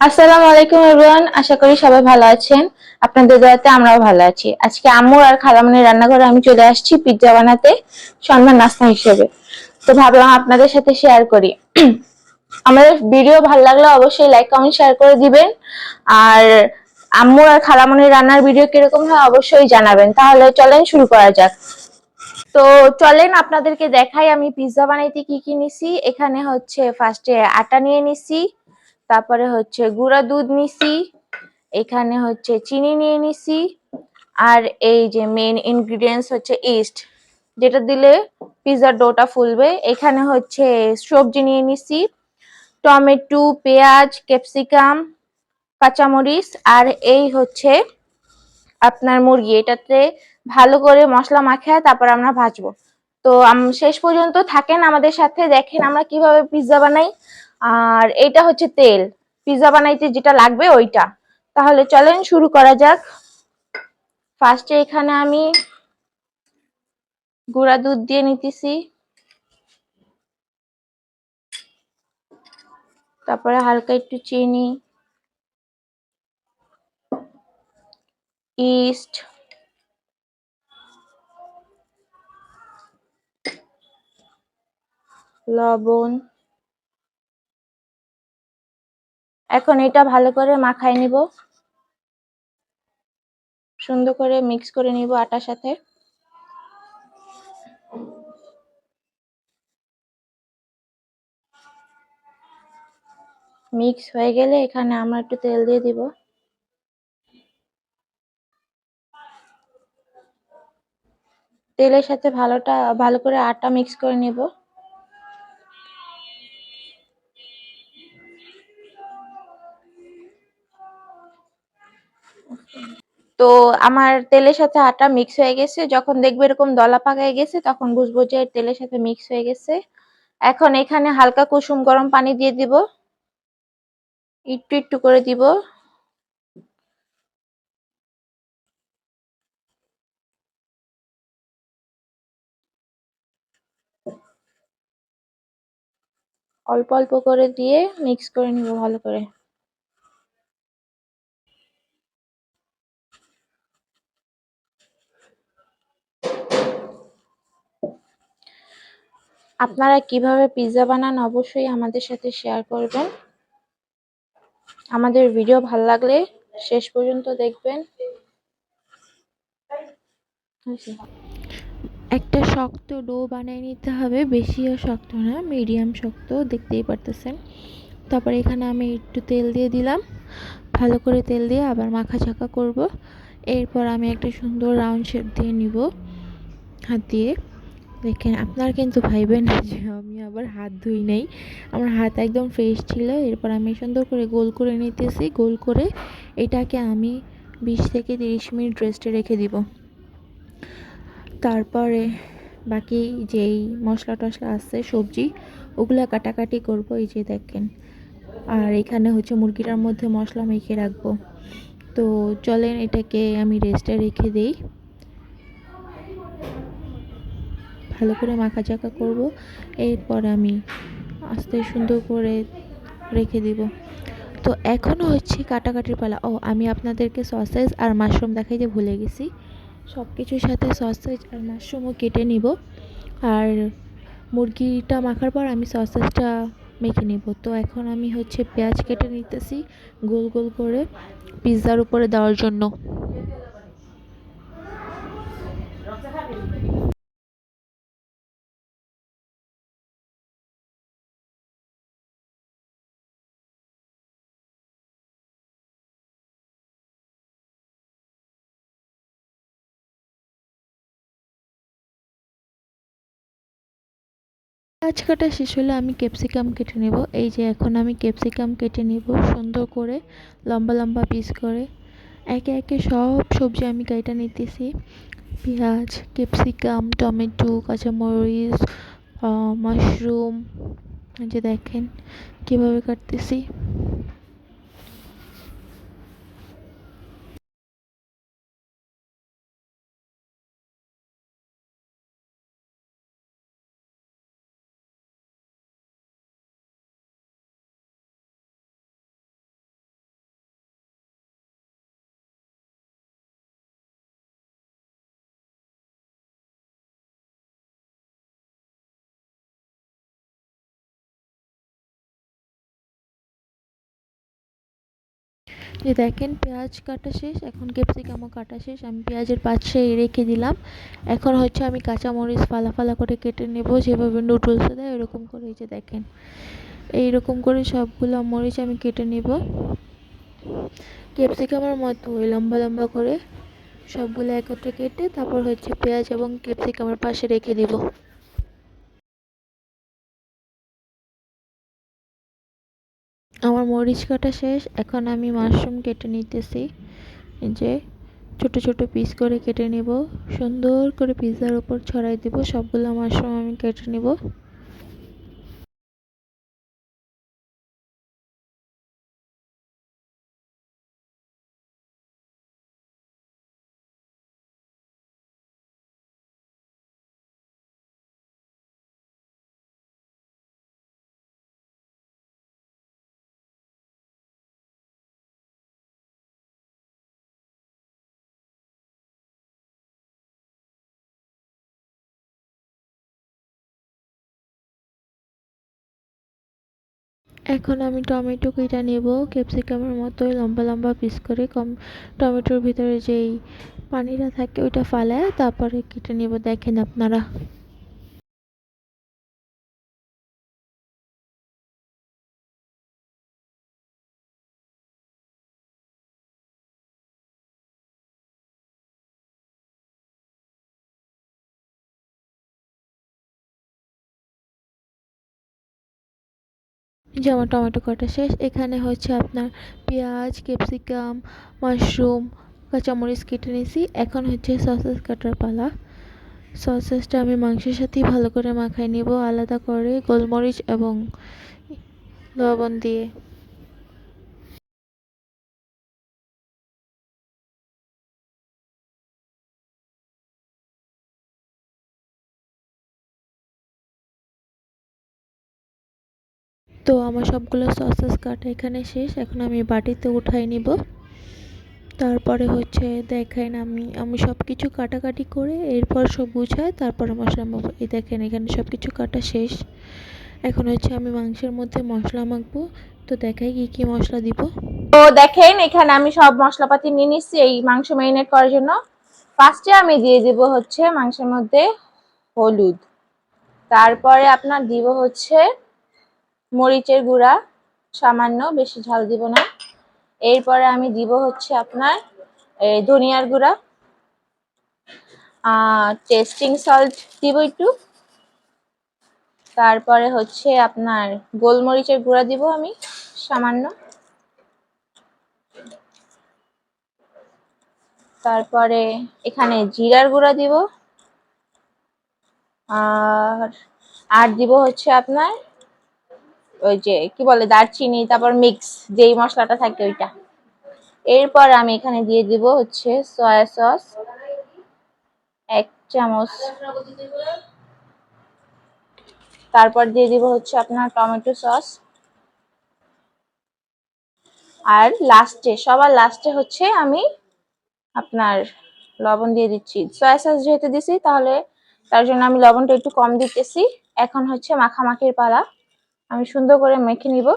আসসালামু আলাইকুম এভরিওয়ান, আশা করি সবাই ভালো আছেন। আপনাদের দোয়াতে আমরাও ভালো আছি। আজকে আম্মু আর খালামণির রান্নাঘরে আমি চলে আসছি পিৎজা বানাতে সন্ধ্যার নাস্তা হিসেবে। তো ভাবলাম আপনাদের সাথে শেয়ার করি। আমাদের ভিডিও ভালো লাগলে অবশ্যই লাইক কমেন্ট শেয়ার করে দিবেন। আর আম্মু আর খালামণির রান্নার ভিডিও কিরকম হয় অবশ্যই জানাবেন। তাহলে চলেন শুরু করা যাক। তো চলেন আপনাদেরকে দেখাই আমি পিৎজা বানাইতে কি কি নিছি। এখানে হচ্ছে ফার্স্টে আটা নিয়ে নিছি, তারপরে হচ্ছে গুঁড়া দুধ নিছি, এখানে হচ্ছে চিনি নিয়ে নিছি, আর এই যে মেইন ইনগ্রিডিয়েন্টস হচ্ছে ইস্ট, যেটা দিলে পিৎজার ডোটা ফুলবে। এখানে হচ্ছে সবজি নিয়ে নিছি, টমেটো, পেঁয়াজ, ক্যাপসিকাম, কাঁচামরিচ, আর এই হচ্ছে আপনার মুরগি। এটাতে ভালো করে মশলা মাখিয়ে তারপর আমরা ভাজবো। তো শেষ পর্যন্ত থাকেন আমাদের সাথে, দেখেন আমরা কিভাবে পিৎজা বানাই। আর এইটা হচ্ছে তেল, পিৎজা বানাইতে যেটা লাগবে ওইটা। তাহলে চলেন শুরু করা যাক। ফার্স্টে এখানে আমি গুঁড়া দুধ দিয়ে নিতেছি, তারপরে হালকা একটু চিনি, ইস্ট, লবণ। এখন এটা ভালো করে মাখাই নিব, সুন্দর করে মিক্স করে নিব আটার সাথে। মিক্স হয়ে গেলে এখানে আমরা একটু তেল দিয়ে দিব। তেলের সাথে ভালো করে আটা মিক্স করে নিব। তো আমার তেলের সাথে আটা মিক্স হয়ে গেছে। যখন দেখবে এরকম দলা পাকায় গেছে তখন বুঝবো যে তেলের সাথে মিক্স হয়ে গেছে। এখন এখানে হালকা কুসুম গরম পানি দিয়ে দিব, একটু একটু করে দিব। অল্প অল্প করে দিয়ে মিক্স করে নিব ভালো করে। আপনারা কিভাবে পিৎজা বানান অবশ্যই আমাদের সাথে শেয়ার করবেন। আমাদের ভিডিও ভালো লাগলে শেষ পর্যন্ত দেখবেন। একটা শক্ত ডো বানিয়ে নিতে হবে, বেশিও শক্ত না, মিডিয়াম শক্ত, দেখতেই পারতেছেন। তারপরে এখানে আমি একটু তেল দিয়ে দিলাম, ভালো করে তেল দিয়ে আবার মাখাচাকা করব। এরপর আমি একটা সুন্দর রাউন্ড শেপ দিয়ে নিব হাত দিয়ে। দেখেন, আপনারা কিন্তু ভাইবেন না যে আমি আবার হাত ধুই নাই, আমার হাত একদম ফ্রেশ ছিল। এরপর আমি সুন্দর করে গোল করে নিতেছি। গোল করে এটাকে আমি 20 থেকে 30 মিনিট রেস্টে রেখে দিব। তারপরে বাকি যেই মশলা টশলা আছে, সবজি, ওগুলা কাটাকাটি করব। এই যে দেখেন, আর এখানে হচ্ছে মুরগিটার মধ্যে মশলা মেখে রাখবো। তো চলেন এটাকে আমি রেস্টে রেখে দেই, ভালো করে মাখাচাকা করব। এরপর আমি আস্তে সুন্দর করে রেখে দিব। তো এখনও হচ্ছে কাটাকাটির পালা। ও, আমি আপনাদেরকে সসেজ আর মাশরুম দেখাইতে ভুলে গেছি। সব কিছুর সাথে সসেজ আর মাশরুমও কেটে নিব। আর মুরগিটা মাখার পর আমি সসেজটা মেখে নিব। তো এখন আমি হচ্ছে পেঁয়াজ কেটে নিতেছি গোল গোল করে পিৎজার উপরে দেওয়ার জন্য। পেঁয়াজ কাটা শেষ হলে আমি ক্যাপসিকাম কেটে নেব। এই যে এখন আমি ক্যাপসিকাম কেটে নেব সুন্দর করে, লম্বা লম্বা পিস করে। একে একে সব সবজি আমি কেটে নিতেছি, পেঁয়াজ, ক্যাপসিকাম, টমেটো, কাঁচামরিচ, মাশরুম। এই যে দেখেন কীভাবে কাটতেছি। যে দেখেন পেঁয়াজ কাটা শেষ, এখন ক্যাপসিকামও কাটা শেষ, আমি পেঁয়াজের পাশে রেখে দিলাম। এখন হচ্ছে আমি কাঁচামরিচ ফালা ফালা করে কেটে নেব, যেভাবে নুডলসে দেয় ওরকম করে। এই যে দেখেন এইরকম করে সবগুলো মরিচ আমি কেটে নেব, ক্যাপসিকামের মতো ওই লম্বা লম্বা করে সবগুলো একত্রে কেটে তারপর হচ্ছে পেঁয়াজ এবং ক্যাপসিকামের পাশে রেখে দিব। আমার মরিচ কাটা শেষ, এখন আমি মাশরুম কেটে নিতেছি। এই যে ছোট ছোট পিস করে কেটে নেব, সুন্দর করে পিৎজার উপর ছড়াই দেব। সবগুলো মাশরুম আমি কেটে নেব। এখন আমি টমেটো কেটে নেব, ক্যাপসিকামের মতোই লম্বা লম্বা পিস করে। টমেটোর ভিতরে যেই পানিটা থাকে ওইটা ফালায় তারপরে কেটে নেব, দেখেন আপনারা। যে আমার টমেটো কাটা শেষ, এখানে হচ্ছে আপনার পেঁয়াজ, ক্যাপসিকাম, মাশরুম, কাঁচামরিচ কেটে নিয়েছি। এখন হচ্ছে সসেস কাটার পালা। সসেসটা আমি মাংসের সাথেই ভালো করে মাখাই নেব, আলাদা করে গোলমরিচ এবং লবণ দিয়ে। তো আমার সবগুলো সসেস কাটা এখানে শেষ, এখন আমি বাটিতে উঠাই নিব। তারপরে হচ্ছে দেখেন আমি আমি সব কিছু কাটাকাটি করে এরপর সব গুছাই, তারপরে মশলা মাখবো। এই দেখেন এখানে সব কিছু কাটা শেষ। এখন হচ্ছে আমি মাংসের মধ্যে মশলা মাখবো। তো দেখাই কি কি মশলা দিব। তো দেখেন এখানে আমি সব মশলাপাতি নিয়ে নিচ্ছি এই মাংস ম্যারিনেট করার জন্য। ফার্স্টে আমি দিয়ে দিব হচ্ছে মাংসের মধ্যে হলুদ, তারপরে আপনার দিব হচ্ছে মরিচের গুঁড়া সামান্য, বেশি ঝাল দিব না। এরপরে আমি দিব হচ্ছে আপনার ধনিয়ার গুঁড়া, টেস্টিং সল্ট দিব একটু, তারপরে হচ্ছে আপনার গোলমরিচের গুঁড়া দিব আমি সামান্য, তারপরে এখানে জিরার গুঁড়া দিব, আর আর দিব হচ্ছে আপনার ওই যে কি বলে দারচিনি, তারপর মিক্স যেই মশলাটা থাকে ওইটা। এরপর আমি এখানে দিয়ে দিব হচ্ছে সয়া সস 1 চামচ, তারপর দিয়ে দিব হচ্ছে আপনার টমেটো সস, আর লাস্টে সবার লাস্টে হচ্ছে আমি আপনার লবণ দিয়ে দিচ্ছি। সয়া সস যেহেতু দিছি তাহলে তার জন্য আমি লবণটা একটু কম দিতেছি। এখন হচ্ছে মাখামাখির পালা, আমি সুন্দর করে মেখে নিব।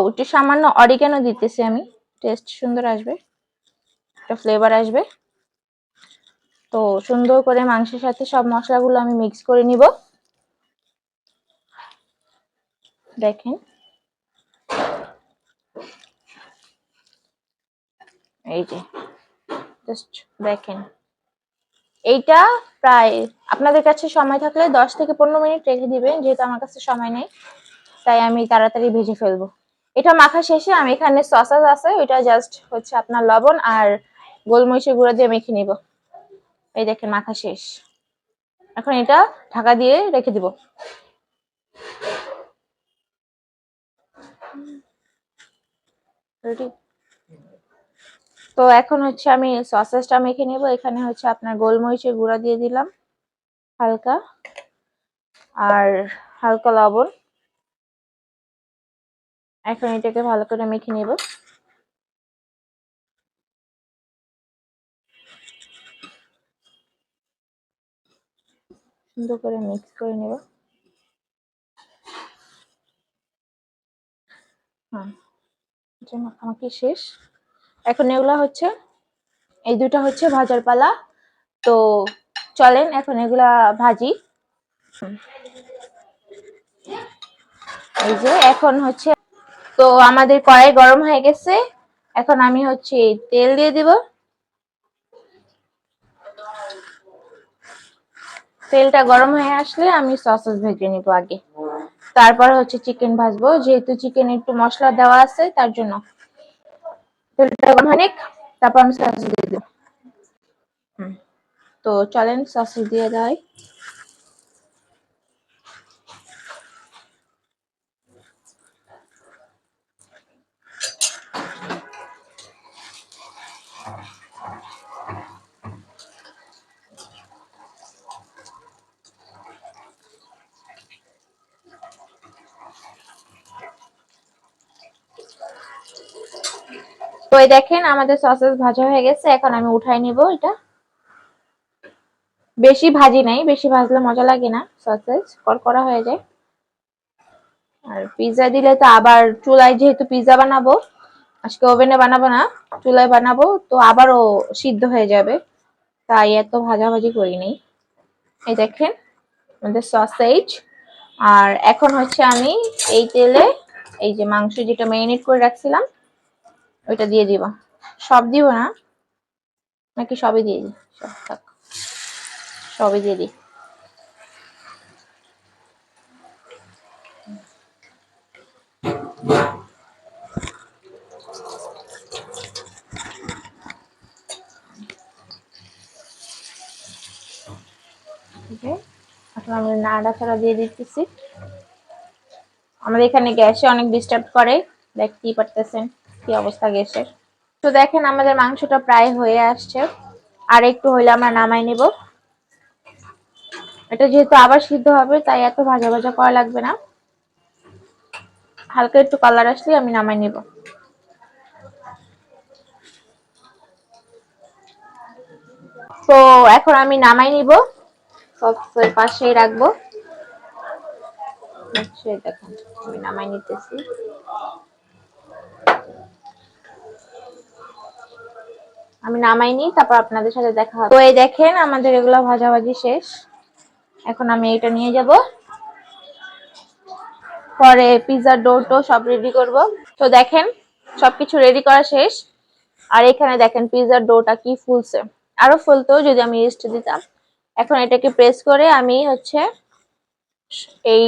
একটু সামান্য অরিগানো দিতেছি আমি, টেস্ট সুন্দর আসবে, একটা ফ্লেভার আসবে। তো সুন্দর করে মাংসের সাথে সব মশলাগুলো আমি মিক্স করে নিব। দেখেন এই যে জাস্ট দেখেন, এইটা প্রায় আপনাদের কাছে সময় থাকলে 10 থেকে 15 মিনিট রেখে দিবেন, যেহেতু আমার কাছে সময় নেই তাই আমি তাড়াতাড়ি ভেজে ফেলবো। এটা মাখা শেষে আমি এখানে সসেস আছে ওইটা জাস্ট হচ্ছে আপনার লবণ আর গোলমরিচের গুঁড়া দিয়ে মেখে নিব। এই দেখেন মাখা শেষ, এখন এটা ঢাকা দিয়ে রেখে দিব। রেডি? তো এখন হচ্ছে আমি সসেসটা মেখে নেব। এখানে হচ্ছে আপনার গোলমরিচের গুঁড়া দিয়ে দিলাম হালকা, আর হালকা লবণ। এখন এটাকে ভালো করে মেখে নেব। সুন্দর করে মিক্স করে নেব। হ্যাঁ, যে মাখামাখি শেষ। এখন এগুলা হচ্ছে, এই দুটো হচ্ছে ভাজার পালা। তো চলেন এখন এগুলা ভাজি। এই যে এখন হচ্ছে, তো আমাদের কড়াই গরম হয়ে গেছে। এখন আমি হচ্ছে তেল দিয়ে দিব। তেলটা গরম হয়ে আসলে আমি সসেস ভেজে নিব আগে, তারপর হচ্ছে চিকেন ভাজবো, যেহেতু চিকেন একটু মশলা দেওয়া আছে তার জন্য। তেলটা গরম হয়ে নিক, তারপর আমি সস দিয়ে দিব। তো চলেন সস দিয়ে দেয়। তো এই দেখেন আমাদের সসেস ভাজা হয়ে গেছে। এখন আমি উঠাই নিব এটা। বেশি ভাজি নাই, বেশি ভাজলে মজা লাগে না, সসেস কড়কড়া হয়ে যায়। আর পিৎজা দিলে তো আবার চুলায়, যেহেতু পিৎজা বানাবো আজকে, ওভেনে বানাবো না, চুলায় বানাবো, তো আবারও সিদ্ধ হয়ে যাবে, তাই এত ভাজাভাজি করি নাই। এই দেখেন আমাদের সসেজ। আর এখন হচ্ছে আমি এই তেলে এই যে মাংস যেটা ম্যারিনেট করে রাখছিলাম ওইটা দিয়ে দিব। সব দিব না, নাকি সবই দিয়ে দিই? সব থাক, সবই দিয়ে দিই। এখন আমি নাড়াচাড়া দিয়ে দিতেছি। আমাদের এখানে গ্যাসে অনেক ডিস্টার্ব করে, দেখতেই পারতেছেন কি অবস্থা গ্যাসের। তো দেখেন আমাদের মাংসটা প্রায় হয়ে আসছে, আর একটু হইলে আমরা নামাই নিব। এটা যেহেতু আবার সিদ্ধ হবে তাই এত ভাজা ভাজা করা লাগবে না, হালকা একটু কালার আসলে আমি নামাই নিব। তো এখন আমি নামাই নিব, সসের পাশেই রাখবো। দেখেন আমি নামাই নিতেছি। আমি নামাইনি, তারপর আপনাদের সাথে দেখা হবে। তো এই দেখেন আমাদের এগুলো ভাজাভাজি শেষ। এখন আমি এটা নিয়ে যাব, পরে পিৎজার ডো সব রেডি করব। তো দেখেন সবকিছু রেডি করা শেষ। আর এখানে দেখেন পিৎজার ডোটা কি ফুলছে, আরো ফুলতো যদি আমি ইস্ট দিতাম। এখন এটাকে প্রেস করে আমি হচ্ছে এই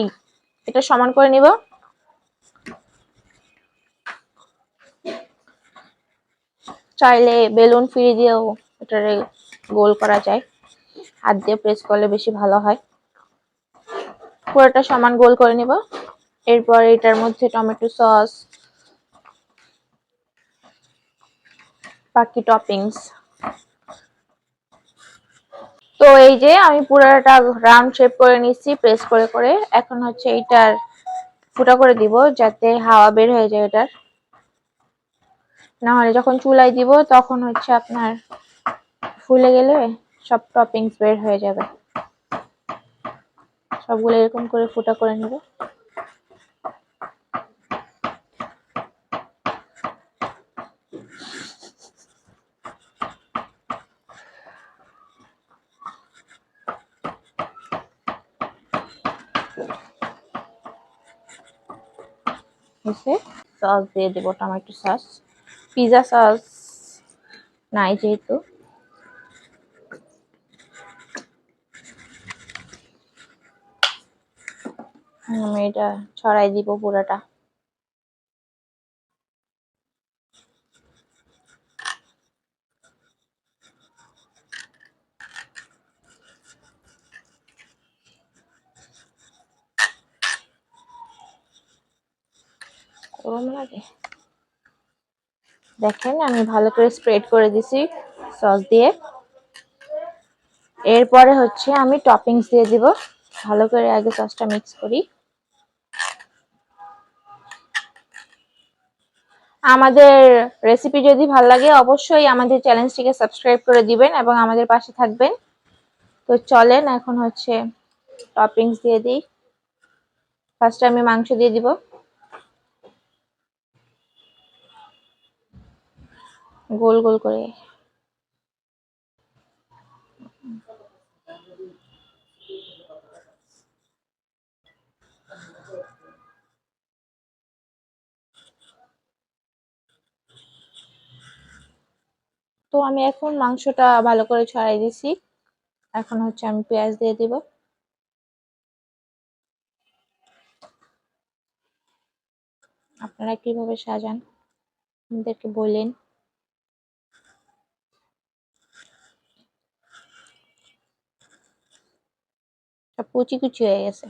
এটা সমান করে নিব। চাইলে বেলুন ফিরে দিয়েও এটারে গোল করা যায়, হাত দিয়ে প্রেস করলে বেশি ভালো হয়। পুরোটা সমান গোল করে নিব। এরপর এটার মধ্যে টমেটো সস, বাকি টপিংস। তো এই যে আমি পুরোটা রাউন্ড শেপ করে নিচ্ছি প্রেস করে করে। এখন হচ্ছে এইটার ফুটা করে দিব যাতে হাওয়া বের হয়ে যায় এটার, না হলে যখন চুলায় দিব তখন হচ্ছে আপনার ফুলে গেলে সব টপিংস বের হয়ে যাবে। সবগুলো এরকম করে ফুটা করে নেব। সস দিয়ে দেবো, টমেটো সস। পিৎজা সস নাই যেহেতু। আমি এটা ছড়াই দিব পুরোটা। গরম লাগে, দেখেন আমি ভালো করে স্প্রেড করে দিছি সস দিয়ে। এরপরে হচ্ছে আমি টপিংস দিয়ে দিব, ভালো করে আগে সসটা মিক্স করি। আমাদের রেসিপি যদি ভালো লাগে অবশ্যই আমাদের চ্যানেলটিকে সাবস্ক্রাইব করে দিবেন এবং আমাদের পাশে থাকবেন। তো চলেন এখন হচ্ছে টপিংস দিয়ে দিই। ফার্স্টে আমি মাংস দিয়ে দিব। গোল গোল করে। তো আমি এখন মাংসটা ভালো করে ছড়াই দিছি। এখন হচ্ছে আমি পেঁয়াজ দিয়ে দিব। আপনারা কিভাবে সাজান আমাদেরকে বলেন। সব কুচি কুচি হয়ে গেছে।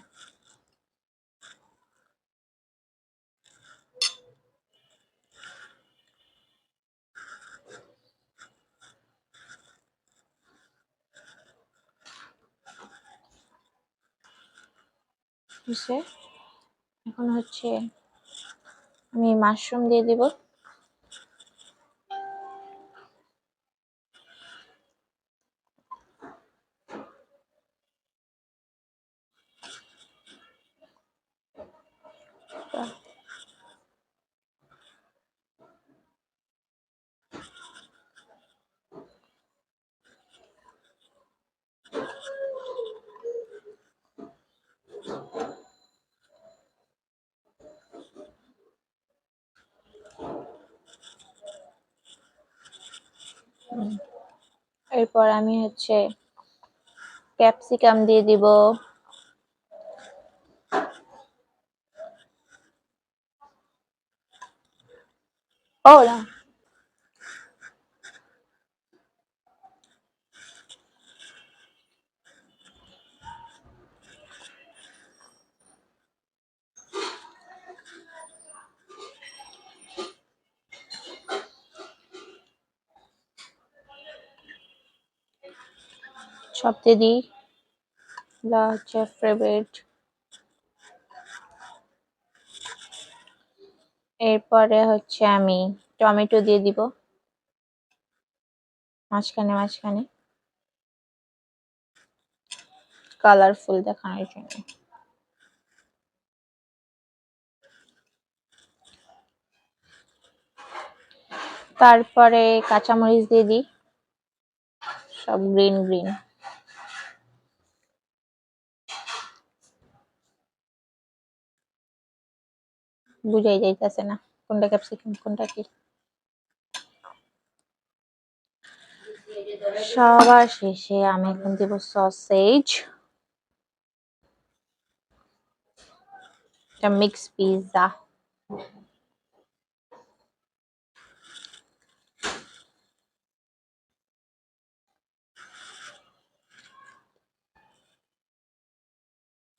এখন হচ্ছে আমি মাশরুম দিয়ে দিব। এরপর আমি হচ্ছে ক্যাপসিকাম দিয়ে দিব। ও না, সব দিয়ে দিই। হচ্ছে ফেভারিট। এরপরে হচ্ছে আমি টমেটো দিয়ে দিব মাঝখানে মাঝখানে, কালারফুল দেখানোর জন্য। তারপরে কাঁচামরিচ দিয়ে দিই, সব গ্রিন গ্রিন। বুঝাই যাইতেছে না কোনটা ক্যাপসিকাম কোনটা কি। সবার শেষে আমি এখন দিব সসেজ, একটা মিক্স পিৎজা।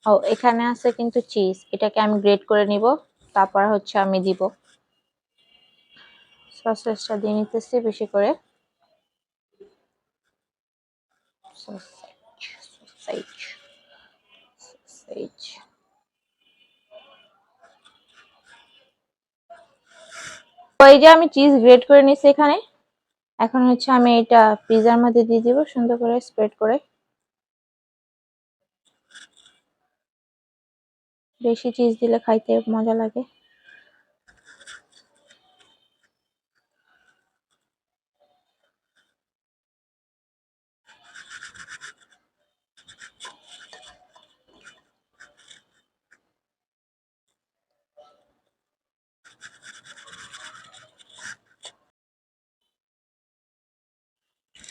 ও এখানে আছে কিন্তু চিজ, এটাকে আমি গ্রেট করে নিব, তারপর হচ্ছে আমি দিব। সসেজটা দিয়ে নিতেছি বেশি করে। Sausage sausage sausage. ওই যে আমি চিজ গ্রেট করে নিছি এখানে। এখন হচ্ছে আমি এটা পিৎজার মধ্যে দিয়ে দিব সুন্দর করে স্প্রেড করে। বেশি চিজ দিলে খাইতে মজা লাগে।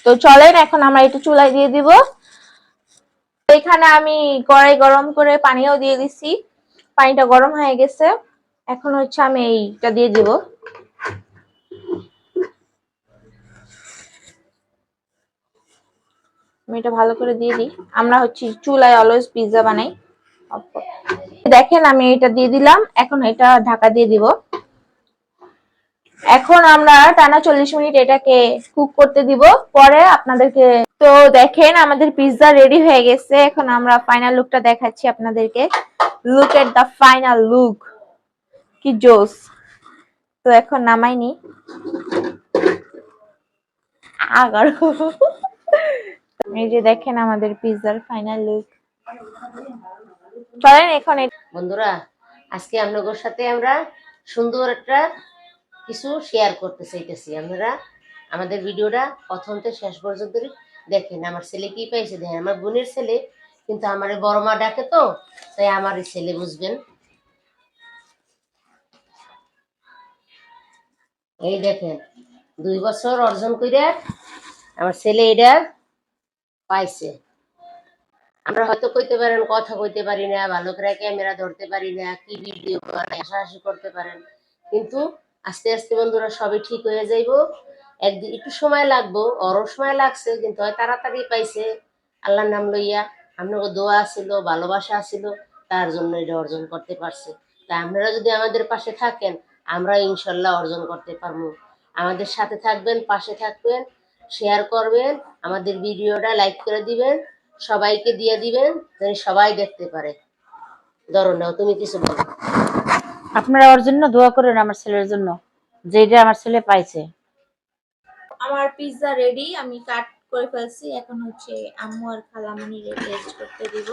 তো চলেন এখন আমরা এটা চুলায় দিয়ে দিব। এখানে আমি কড়াই গরম করে পানিও দিয়ে দিছি, পানিটা গরম হয়ে গেছে। এখন হচ্ছে আমি এইটা দিয়ে দিব। আমি এটা ভালো করে দিয়ে দিই। আমরা হচ্ছে চুলায় অলওয়েজ পিৎজা বানাই। দেখেন আমি এটা দিয়ে দিলাম, এখন এটা ঢাকা দিয়ে দিব। এখন আমরা টানা 40 মিনিট এটাকে কুক করতে দিব, পরে আপনাদেরকে। তো দেখেন আমাদের পিৎজা রেডি হয়ে গেছে। এখন আমরা ফাইনাল লুকটা দেখাচ্ছি আপনাদেরকে। Look at the final look, কি জোস। তো এখন নামাইনি আগার। এই যে দেখেন আমাদের পিৎজার ফাইনাল লুক। চলেন এখন বন্ধুরা, আজকে আপনাদের সাথে আমরা সুন্দর একটা কিছু শেয়ার করতে চাইতেছি। আপনারা আমাদের ভিডিওটা প্রথম থেকে শেষ পর্যন্ত দেখেন। আমার ছেলে কি পাইছে দেখেন, আমার বোনের ছেলে, কিন্তু আমার বড় মা ডাকে তো, তাই আমার ছেলে বুঝবেন। এই দেখেন 2 বছর অর্জন করে আমার ছেলে এটা পাইছে। আমরা হয়তো কইতে পারেন কথা কইতে পারি না, ভালো করে ক্যামেরা ধরতে পারি না, কি ভিডিও বানাই হাসাহাসি করতে পারেন, কিন্তু আস্তে আস্তে বন্ধুরা সবই ঠিক হয়ে যাইব। একদিন একটু সময় লাগবো, ওরও সময় লাগছে, কিন্তু হয় তাড়াতাড়ি পাইছে আল্লাহর নাম লইয়া। আপনাকে দোয়া ছিল, ভালোবাসা ছিল, তার জন্য এটা অর্জন করতে পারছে। তাই আপনারা যদি আমাদের পাশে থাকেন, আমরা ইনশাল্লাহ অর্জন করতে পারবো। আমাদের সাথে থাকবেন, পাশে থাকবেন, শেয়ার করবেন, আমাদের ভিডিওটা লাইক করে দিবেন, সবাইকে দিয়ে দিবেন, যেন সবাই দেখতে পারে। ধরো নাও, তুমি কিছু বলো। আপনারা ওর জন্য দোয়া করেন, আমার ছেলের জন্য, যেটা আমার ছেলে পাইছে। আমার পিৎজা রেডি, আমি কাট করে ফেলছি। এখন হচ্ছে আম্মু আর খালামণি টেস্ট করতে দিব।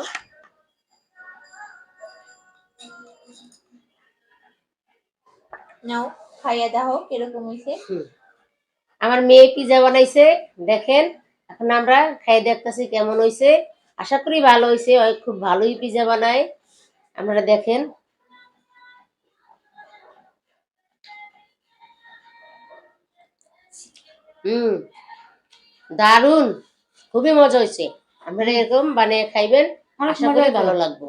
নাও খাইয়া দাও কিরকম হয়েছে। আমার মেয়ে পিজা বানাইছে, দেখেন। এখন আমরা খাই দেখতেছি কেমন হয়েছে। আশা করি ভালো হয়েছে, খুব ভালোই পিজা বানায়। আপনারা দেখেন। দারুন, খুবই মজা হয়েছে। আপনারা এরকম বানিয়ে খাইবেন, আশা করি ভালো লাগবে।